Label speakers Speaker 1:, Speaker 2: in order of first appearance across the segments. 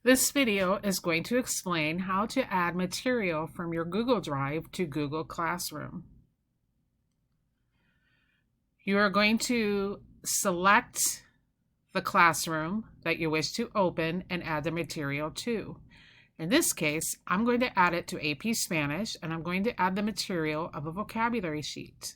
Speaker 1: This video is going to explain how to add material from your Google Drive to Google Classroom. You are going to select the classroom that you wish to open and add the material to. In this case, I'm going to add it to AP Spanish, and I'm going to add the material of a vocabulary sheet.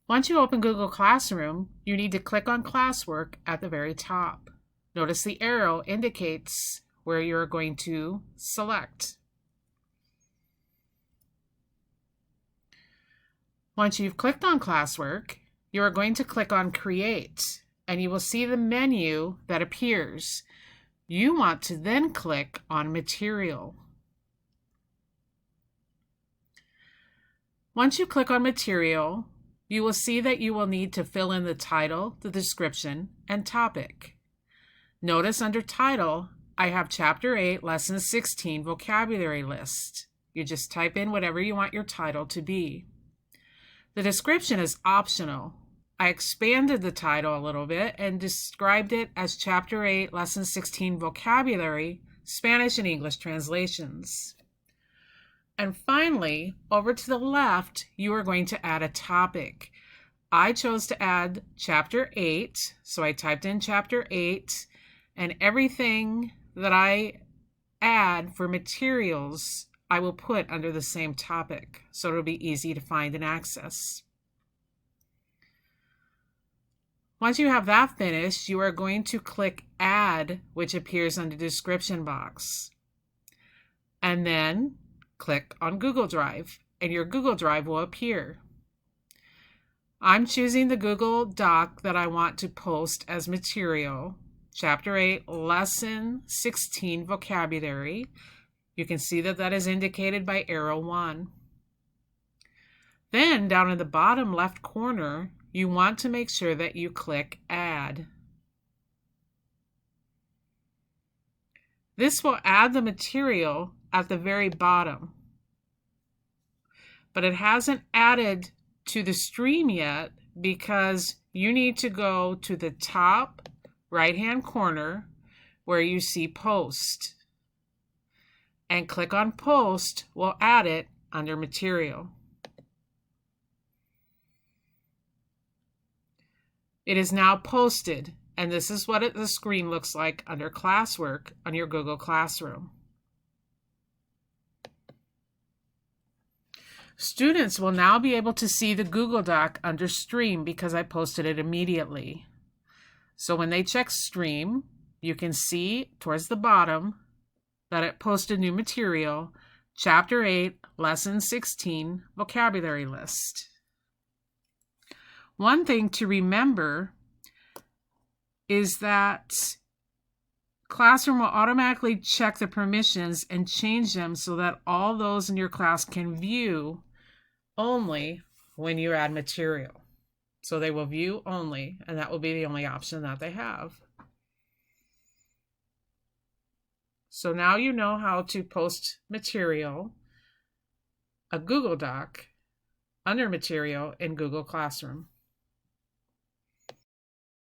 Speaker 1: Once you open Google Classroom, you need to click on Classwork at the very top. Notice the arrow indicates where you're going to select. Once you've clicked on Classwork, you are going to click on Create, and you will see the menu that appears. You want to then click on Material. Once you click on Material, you will see that you will need to fill in the title, the description, and topic. Notice under Title, I have Chapter 8, Lesson 16 Vocabulary List. You just type in whatever you want your title to be. The description is optional. I expanded the title a little bit and described it as Chapter 8, Lesson 16 Vocabulary, Spanish and English Translations. And finally, over to the left, you are going to add a topic. I chose to add Chapter 8, so I typed in Chapter 8, and everything that I add for materials, I will put under the same topic, so it'll be easy to find and access. Once you have that finished, you are going to click Add, which appears under the description box. And then click on Google Drive, and your Google Drive will appear. I'm choosing the Google Doc that I want to post as material, Chapter 8, Lesson 16 Vocabulary. You can see that that is indicated by arrow 1. Then down in the bottom left corner, you want to make sure that you click Add. This will add the material at the very bottom, but it hasn't added to the stream yet because you need to go to the top right-hand corner where you see Post, and click on Post. We'll add it under Material. It is now posted, and this is what the screen looks like under Classwork on your Google Classroom. Students will now be able to see the Google Doc under Stream because I posted it immediately. So when they check Stream, you can see towards the bottom that it posted new material, Chapter 8, Lesson 16, Vocabulary List. One thing to remember is that Classroom will automatically check the permissions and change them so that all those in your class can view only when you add material. So they will view only, and that will be the only option that they have. So now you know how to post material, a Google Doc, under Material in Google Classroom.